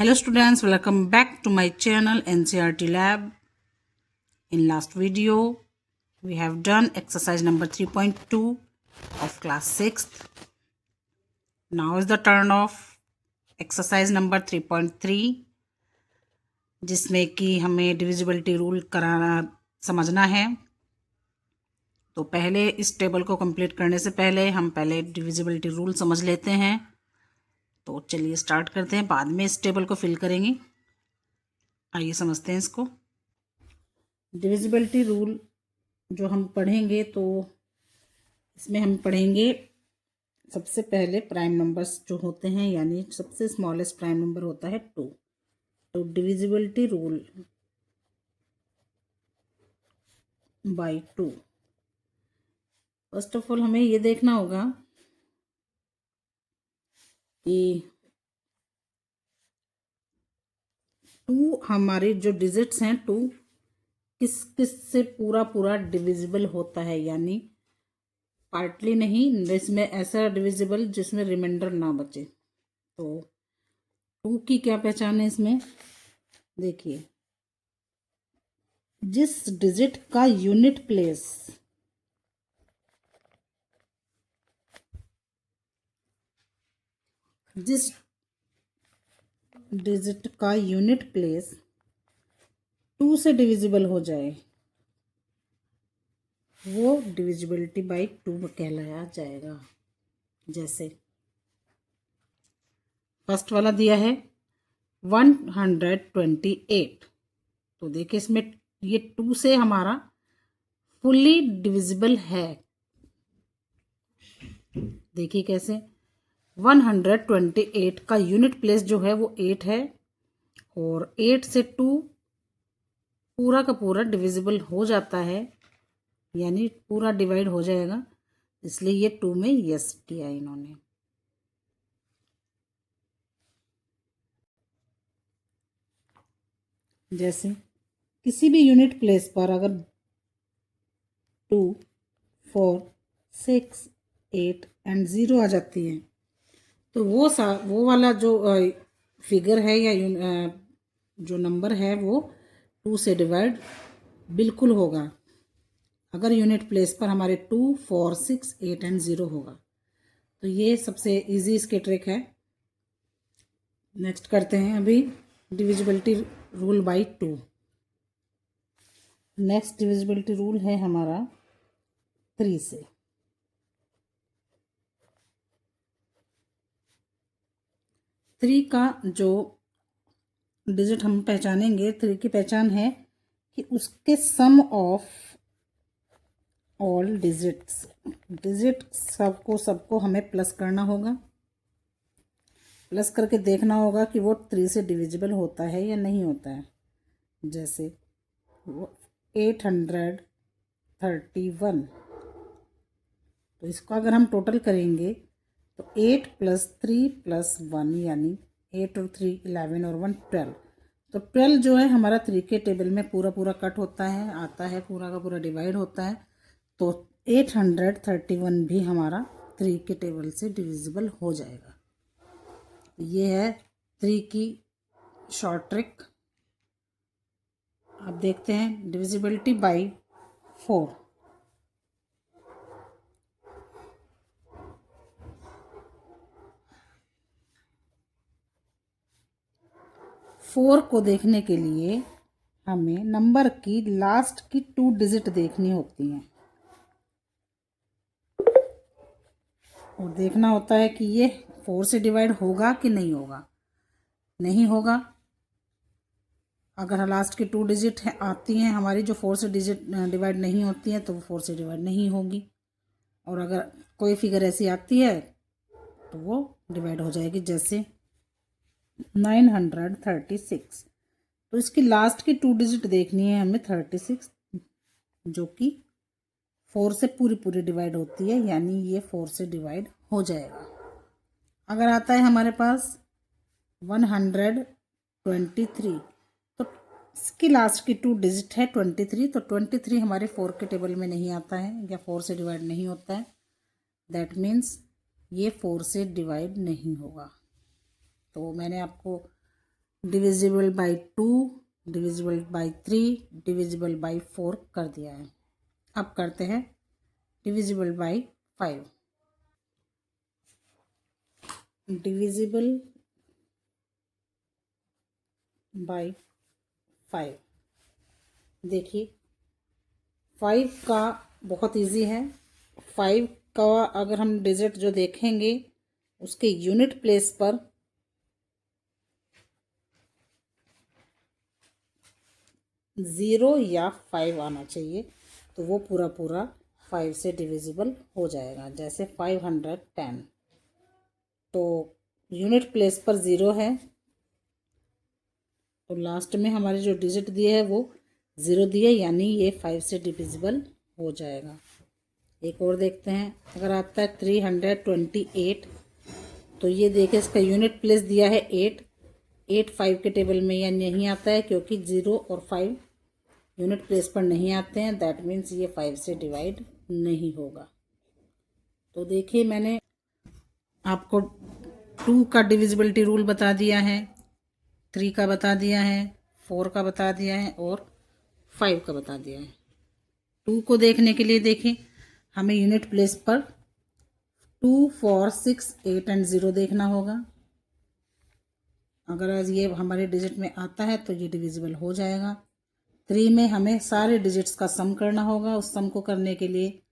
Hello students, welcome back to my channel NCERT Lab. In last video, we have done exercise number 3.2 of class 6th. Now is the turn of exercise number 3.3 जिसमें कि हमें divisibility rule कराना समझना है। तो पहले इस table को कंप्लीट करने से पहले हम पहले डिविजिबिलिटी रूल समझ लेते हैं। तो चलिए स्टार्ट करते हैं, बाद में इस टेबल को फिल करेंगे। आइए समझते हैं इसको। डिविजिबिलिटी रूल जो हम पढ़ेंगे तो इसमें हम पढ़ेंगे सबसे पहले प्राइम नंबर्स जो होते हैं, यानी सबसे स्मॉलेस्ट प्राइम नंबर होता है 2। तो divisibility rule by 2। First of all हमें ये देखना होगा कि 2 हमारे जो डिजिट्स हैं 2 किस किस से पूरा डिविजिबल होता है, यानी पार्टली नहीं, इसमें ऐसा डिविजिबल जिसमें रिमाइंडर ना बचे। तो 2 की क्या पहचान है इसमें, देखिए, जिस डिजिट का यूनिट प्लेस जिस 2 से डिविजिबल हो जाए वो डिविजिबिलिटी बाय 2 कहलाया जाएगा। जैसे फर्स्ट वाला दिया है 128। तो देखिए इसमें ये 2 से हमारा फुल्ली डिविजिबल है। देखिए कैसे, 128 का यूनिट प्लेस जो है वो 8 है और 8 से 2 पूरा का पूरा डिविजिबल हो जाता है, यानी पूरा डिवाइड हो जाएगा, इसलिए ये 2 में यस किया इन्होंने। जैसे किसी भी यूनिट प्लेस पर अगर 2, 4, 6, 8 एंड 0 आ जाती है तो वो वाला जो फिगर है या जो नंबर है वो 2 से डिवाइड बिल्कुल होगा, अगर यूनिट प्लेस पर हमारे 2, 4, 6, 8 एंड 0 होगा। तो ये सबसे इजी इसके ट्रिक है। नेक्स्ट करते हैं अभी divisibility rule by 2। Next divisibility rule है हमारा 3 से। थ्री का जो डिजिट हम पहचानेंगे, 3 की पहचान है कि उसके सम ऑफ ऑल डिजिट सबको हमें प्लस करना होगा। प्लस करके देखना होगा कि वो 3 से डिविजिबल होता है या नहीं होता है। जैसे वो 831, तो इसको अगर हम टोटल करेंगे तो 8 + 3 + 1 यानी 8 और 3 11 और 1 12। तो 12 जो है हमारा 3 के टेबल में पूरा कट होता है, आता है, पूरा का पूरा डिवाइड होता है। तो 831 भी हमारा 3 के टेबल से डिविजिबल हो जाएगा। ये है 3 की शॉर्ट ट्रिक। अब देखते हैं डिविजिबिलिटी बाय 4। 4 को देखने के लिए हमें नंबर की लास्ट की 2 डिजिट देखनी होती हैं और देखना होता है कि ये 4 से डिवाइड होगा कि नहीं होगा। नहीं होगा, अगर लास्ट की 2 डिजिट आती हैं हमारी जो 4 से डिवाइड नहीं होती हैं तो वो 4 से डिवाइड नहीं होगी, और अगर कोई फिगर ऐसी आती है तो वो डिवाइड हो जाएगी। जैसे 936, तो इसकी लास्ट की 2 डिजिट देखनी है हमें 36, जो कि 4 से पूरी डिवाइड होती है, यानी ये 4 से डिवाइड हो जाएगा। अगर आता है हमारे पास 123, तो इसकी लास्ट की 2 डिजिट है 23, तो 23 हमारे 4 के टेबल में नहीं आता है या 4 से डिवाइड नहीं होता है। दैट मीन्स ये 4 से डिवाइड नहीं होगा। तो मैंने आपको divisible by 2, divisible by 3, divisible by 4 कर दिया है। अब करते हैं डिविजिबल बाई 5। Divisible by 5। देखिए 5 का बहुत इजी है। 5 का अगर हम डिजिट जो देखेंगे उसके यूनिट प्लेस पर 0 या 5 आना चाहिए, तो वो पूरा पूरा 5 से डिविजिबल हो जाएगा। जैसे 510, तो यूनिट प्लेस पर 0 है, तो लास्ट में हमारे जो डिजिट दिए है वो 0 दिए, यानी ये 5 से डिविजिबल हो जाएगा। एक और देखते हैं, अगर आता है 328, तो ये देखिए इसका यूनिट प्लेस दिया है 8। 8 5 के टेबल में यह नहीं आता है, क्योंकि 0 और 5 यूनिट प्लेस पर नहीं आते हैं। दैट मीन्स ये 5 से डिवाइड नहीं होगा। तो देखिए मैंने आपको 2 का डिविजिबिलिटी रूल बता दिया है, 3 का बता दिया है, 4 का बता दिया है और 5 का बता दिया है। 2 को देखने के लिए देखें, हमें यूनिट प्लेस पर 2 4 6 8 एंड 0 देखना होगा। अगर आज ये हमारे डिजिट में आता है तो ये डिविजिबल हो जाएगा। 3 में हमें सारे डिजिट्स का सम करना होगा। उस सम को करने के लिए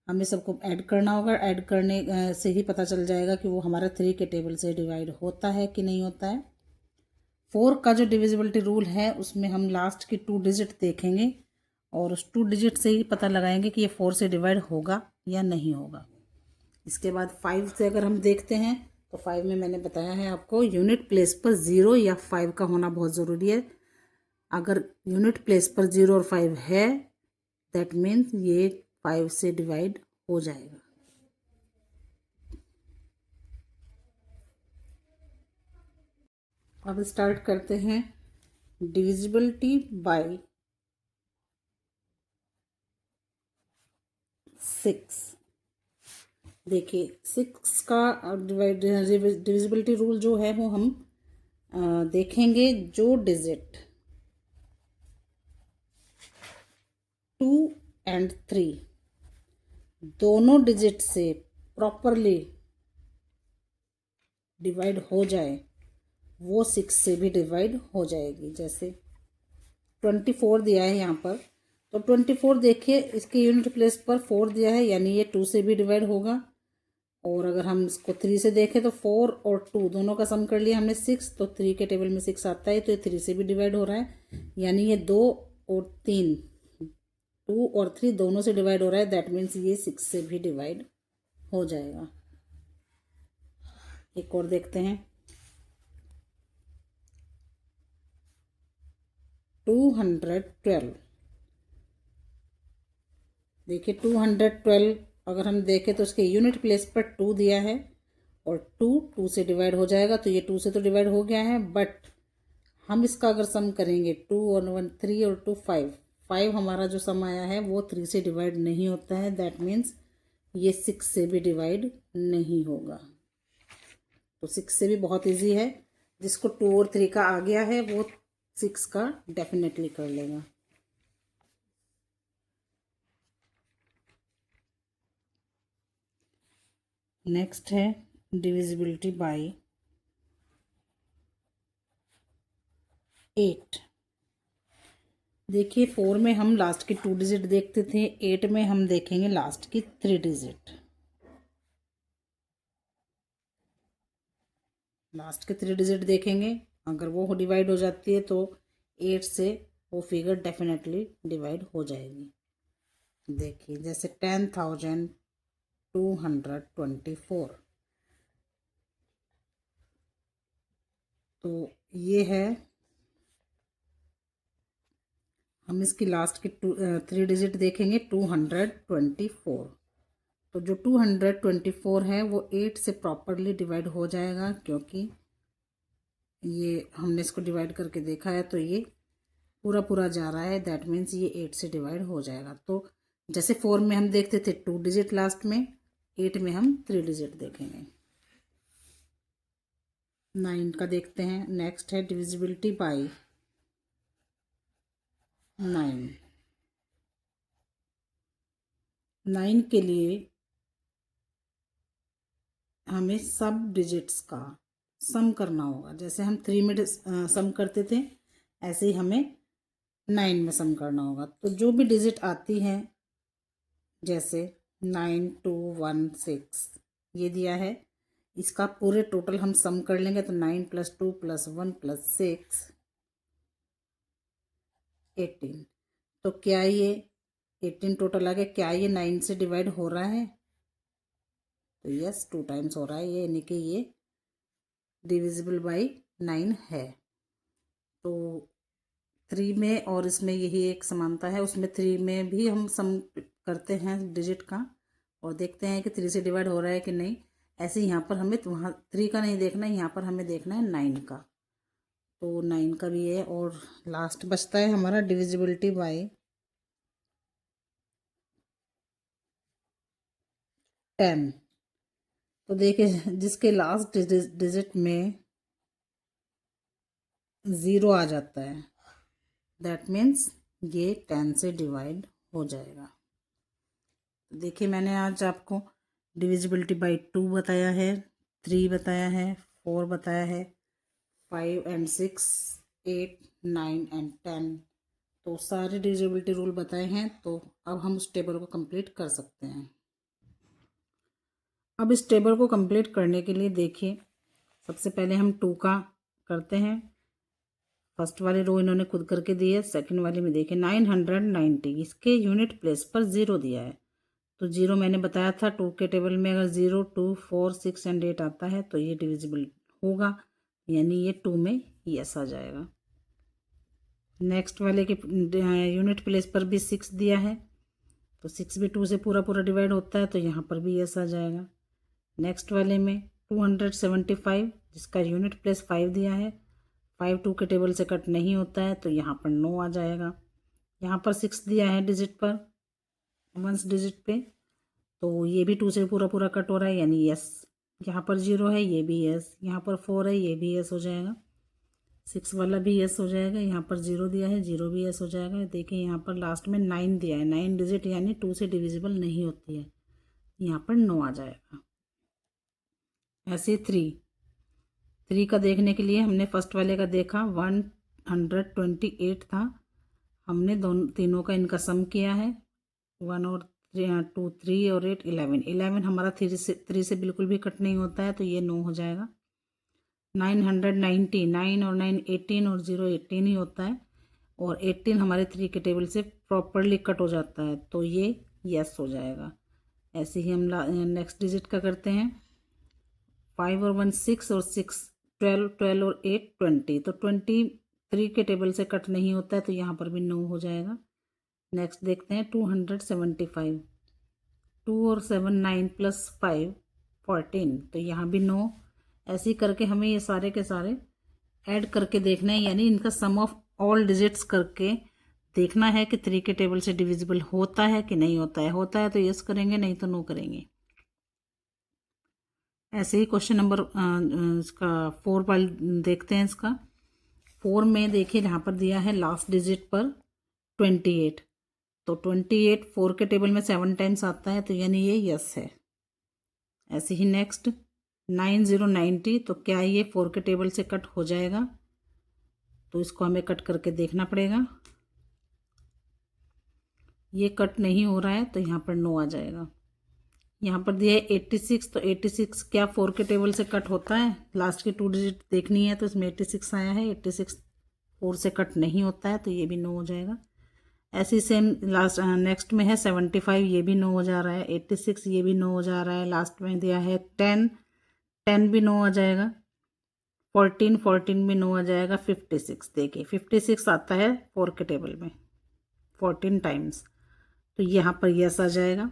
हमें सबको ऐड करना होगा। ऐड करने से ही पता चल जाएगा कि वो हमारा 3 के टेबल से डिवाइड होता है कि नहीं होता है। 4 का जो डिविजिबिलिटी रूल है उसमें हम लास्ट की 2 डिजिट देखेंगे और उस 2 डिजिट से ही पता लगाएंगे कि ये 4 से डिवाइड होगा या नहीं होगा। इसके बाद 5 से अगर हम देखते हैं तो 5 में मैंने बताया है आपको यूनिट प्लेस पर 0 या 5 का होना बहुत ज़रूरी है। अगर यूनिट प्लेस पर 0 और 5 है, दैट मीन्स ये 5 से डिवाइड हो जाएगा। अब स्टार्ट करते हैं डिविजिबिलिटी बाय 6। देखिए 6 का डिविजिबिलिटी रूल जो है वो हम देखेंगे जो डिजिट 2 एंड 3 दोनों डिजिट से प्रॉपरली डिवाइड हो जाए वो 6 से भी डिवाइड हो जाएगी। जैसे 24 दिया है यहाँ पर, तो 24 देखिए इसके यूनिट प्लेस पर 4 दिया है, यानी ये 2 से भी डिवाइड होगा। और अगर हम इसको 3 से देखें तो 4 और 2 दोनों का सम कर लिया हमने 6, तो 3 के टेबल में 6 आता है, तो ये 3 से भी डिवाइड हो रहा है, यानी ये 2 और 3 2 और 3 दोनों से डिवाइड हो रहा है। दैट मीन्स ये 6 से भी डिवाइड हो जाएगा। एक और देखते हैं 212। देखिए 212 अगर हम देखें तो उसके यूनिट प्लेस पर 2 दिया है और 2 से डिवाइड हो जाएगा, तो ये 2 से तो डिवाइड हो गया है, बट हम इसका अगर सम करेंगे 2 और 1 3 और 2 5 5 हमारा जो सम आया है वो 3 से डिवाइड नहीं होता है। दैट मीन्स ये 6 से भी डिवाइड नहीं होगा। तो 6 से भी बहुत इजी है, जिसको 2 और 3 का आ गया है वो 6 का डेफिनेटली कर लेगा। नेक्स्ट है डिविजिबिलिटी बाय 8। देखिए 4 में हम लास्ट की 2 डिजिट देखते थे, 8 में हम देखेंगे लास्ट की 3 डिजिट। लास्ट के 3 डिजिट देखेंगे, अगर वो डिवाइड हो जाती है तो 8 से वो फिगर डेफिनेटली डिवाइड हो जाएगी। देखिए जैसे 10,224, तो ये है, हम इसकी लास्ट की 3 डिजिट देखेंगे 224, तो जो 224 है वो 8 से प्रॉपरली डिवाइड हो जाएगा, क्योंकि ये हमने इसको डिवाइड करके देखा है तो ये पूरा पूरा जा रहा है। दैट मीन्स ये 8 से डिवाइड हो जाएगा। तो जैसे 4 में हम देखते थे 2 डिजिट लास्ट में, 8 में हम 3 डिजिट देखेंगे। 9 का देखते हैं। नेक्स्ट है डिविजिबिलिटी बाय 9। 9 के लिए हमें सब डिजिट्स का सम करना होगा। जैसे हम 3 में सम करते थे, ऐसे ही हमें 9 में सम करना होगा। तो जो भी डिजिट आती है, जैसे 9216 ये दिया है, इसका पूरे टोटल हम सम कर लेंगे। तो 9 + 2 + 1 + 6 18। तो क्या ये 18 टोटल आ गया? क्या ये 9 से डिवाइड हो रहा है? तो यस, 2 टाइम्स हो रहा है ये, यानी कि ये डिविजिबल बाई 9 है। तो 3 में और इसमें यही एक समानता है। उसमें 3 में भी हम सम करते हैं डिजिट का और देखते हैं कि 3 से डिवाइड हो रहा है कि नहीं। ऐसे यहाँ पर हमें वहाँ 3 का नहीं देखना है, यहाँ पर हमें देखना है 9 का। तो 9 का भी है। और लास्ट बचता है हमारा डिविजिबिलिटी बाय 10। तो देखिए, जिसके लास्ट डिजिट में 0 आ जाता है, दैट मीन्स ये 10 से डिवाइड हो जाएगा। देखिए, मैंने आज आपको डिविजिबिलिटी बाय 2 बताया है, 3 बताया है, 4 बताया है, 5 and 6, 8, 9 and 10। तो सारे डिविजिबिलिटी रूल बताए हैं। तो अब हम उस टेबल को कंप्लीट कर सकते हैं। अब इस टेबल को कंप्लीट करने के लिए देखिए, सबसे पहले हम 2 का करते हैं। फर्स्ट वाली रो इन्होंने खुद करके दी है। सेकंड वाली में देखिए 990, इसके यूनिट प्लेस पर 0 दिया है। तो 0 मैंने बताया था 2 के टेबल में अगर 0, 2, 4, 6 and 8 आता है तो ये डिविजिबल होगा, यानी ये 2 में यस आ जाएगा। नेक्स्ट वाले के यूनिट प्लेस पर भी 6 दिया है, तो 6 भी 2 से पूरा पूरा डिवाइड होता है, तो यहाँ पर भी यस आ जाएगा। नेक्स्ट वाले में 275, जिसका यूनिट प्लेस 5 दिया है, 5 2 के टेबल से कट नहीं होता है, तो यहाँ पर 9 आ जाएगा। यहाँ पर 6 दिया है डिजिट पर, वंस डिजिट पे, तो ये भी 2 से पूरा पूरा कट हो रहा है, यानी यस। यहाँ पर 0 है, ये भी यस। यहाँ पर 4 है, ये भी यस हो जाएगा। 6 वाला भी यस हो जाएगा। यहाँ पर 0 दिया है, 0 भी यस हो जाएगा। देखिए, यहाँ पर लास्ट में 9 दिया है, 9 डिजिट यानी 2 से डिविजिबल नहीं होती है, यहाँ पर 9 आ जाएगा। ऐसे 3 का देखने के लिए हमने फर्स्ट वाले का देखा, 128 था। हमने तीनों का इनका सम किया है, 1 और 2, 3 और 8, 11 हमारा 3 से बिल्कुल भी कट नहीं होता है, तो ये 9 हो जाएगा। 990, 9 और 9 18 और 0 18 ही होता है, और 18 हमारे 3 के टेबल से प्रॉपरली कट हो जाता है, तो ये यस हो जाएगा। ऐसे ही हम नेक्स्ट डिजिट का करते हैं। 5 और 1 6 और 6 12, 12 और 8 20, तो 23 के टेबल से कट नहीं होता है, तो यहाँ पर भी 9 हो जाएगा। नेक्स्ट देखते हैं 275, 2 और 7 9 + 5 14, तो यहाँ भी 9। ऐसे ही करके हमें ये सारे के सारे ऐड करके देखना है, यानी इनका सम ऑफ ऑल डिजिट्स करके देखना है कि 3 के टेबल से डिविजिबल होता है कि नहीं होता है। होता है तो यस करेंगे, नहीं तो नो करेंगे। ऐसे ही क्वेश्चन नंबर इसका 4 वाल देखते हैं। इसका 4 में देखिए, यहाँ पर दिया है लास्ट डिजिट पर 28, तो 28 4 के टेबल में 7 टाइम्स आता है, तो यानी ये यस है। ऐसे ही नेक्स्ट 9090, तो क्या ये 4 के टेबल से कट हो जाएगा? तो इसको हमें कट करके देखना पड़ेगा। ये कट नहीं हो रहा है, तो यहाँ पर 9 आ जाएगा। यहाँ पर दिया है 86, तो 86 क्या 4 के टेबल से कट होता है? लास्ट के 2 डिजिट देखनी है, तो इसमें 86 आया है। 86 4 से कट नहीं होता है, तो ये भी 9 हो जाएगा। ऐसे ही सेम लास्ट नेक्स्ट में है 75, ये भी 9 हो जा रहा है। 86 ये भी 9 हो जा रहा है। लास्ट में दिया है 10, 10 भी 9 आ जाएगा। 14, 14 भी 9 आ जाएगा। 56 देखिए, 56 आता है 4 के टेबल में 14 टाइम्स, तो यहाँ पर यस आ जाएगा।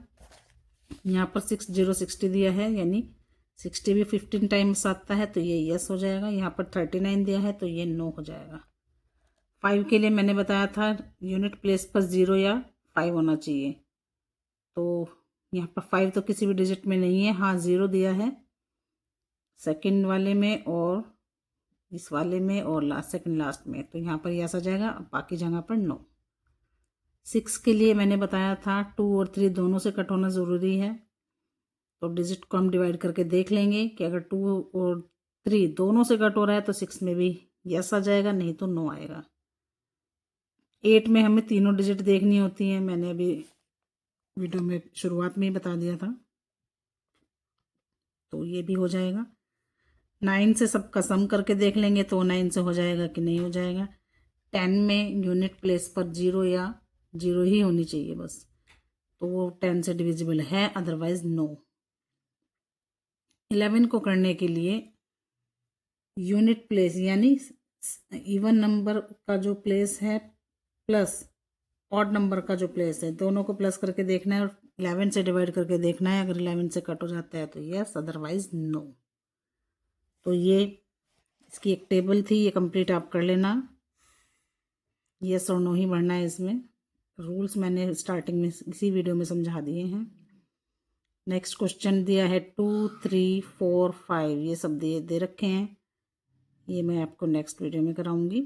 यहाँ पर 60 दिया है, यानी 60 भी 15 टाइम्स आता है, तो ये यस हो जाएगा। यहाँ पर 39 दिया है, तो ये नो हो जाएगा। 5 के लिए मैंने बताया था यूनिट प्लेस पर 0 या 5 होना चाहिए, तो यहाँ पर 5 तो किसी भी डिजिट में नहीं है। हाँ, 0 दिया है सेकंड वाले में और इस वाले में और लास्ट सेकंड लास्ट में, तो यहाँ पर यस आ जाएगा, बाकी जगह पर नो। 6 के लिए मैंने बताया था 2 और 3 दोनों से कट होना ज़रूरी है, तो डिजिट को हम डिवाइड करके देख लेंगे कि अगर 2 और 3 दोनों से कट हो रहा है तो 6 में भी यस आ जाएगा, नहीं तो नो आएगा। 8 में हमें तीनों डिजिट देखनी होती हैं, मैंने अभी वीडियो में शुरुआत में ही बता दिया था, तो ये भी हो जाएगा। 9 से सबका सम करके देख लेंगे तो 9 से हो जाएगा कि नहीं हो जाएगा। 10 में यूनिट प्लेस पर 0 या 0 ही होनी चाहिए बस, तो वो 10 से डिविजिबल है, अदरवाइज नो। 11 को करने के लिए यूनिट प्लेस यानी इवन नंबर का जो प्लेस है प्लस ऑड नंबर का जो प्लेस है, दोनों को प्लस करके देखना है और 11 से डिवाइड करके देखना है। अगर 11 से कट हो जाता है तो यस, अदरवाइज नो। तो ये इसकी एक टेबल थी, ये कंप्लीट आप कर लेना। यस और नो ही भरना है इसमें। रूल्स मैंने स्टार्टिंग में इसी वीडियो में समझा दिए हैं। नेक्स्ट क्वेश्चन दिया है 2, 3, 4, 5, ये सब दे रखे हैं, ये मैं आपको नेक्स्ट वीडियो में कराऊंगी।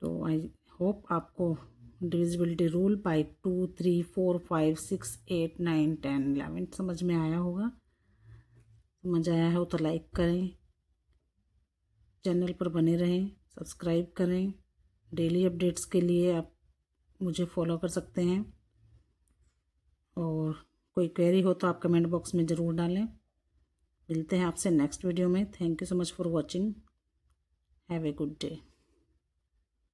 तो आई होप आपको डिविजिबिलिटी रूल बाय 2, 3, 4, 5, 6, 8, 9, 10, 11 समझ में आया होगा। समझ आया हो तो लाइक करें, चैनल पर बने रहें, सब्सक्राइब करें। डेली अपडेट्स के लिए आप मुझे फॉलो कर सकते हैं, और कोई क्वेरी हो तो आप कमेंट बॉक्स में ज़रूर डालें। मिलते हैं आपसे नेक्स्ट वीडियो में। Thank you so much for watching. Have a good day.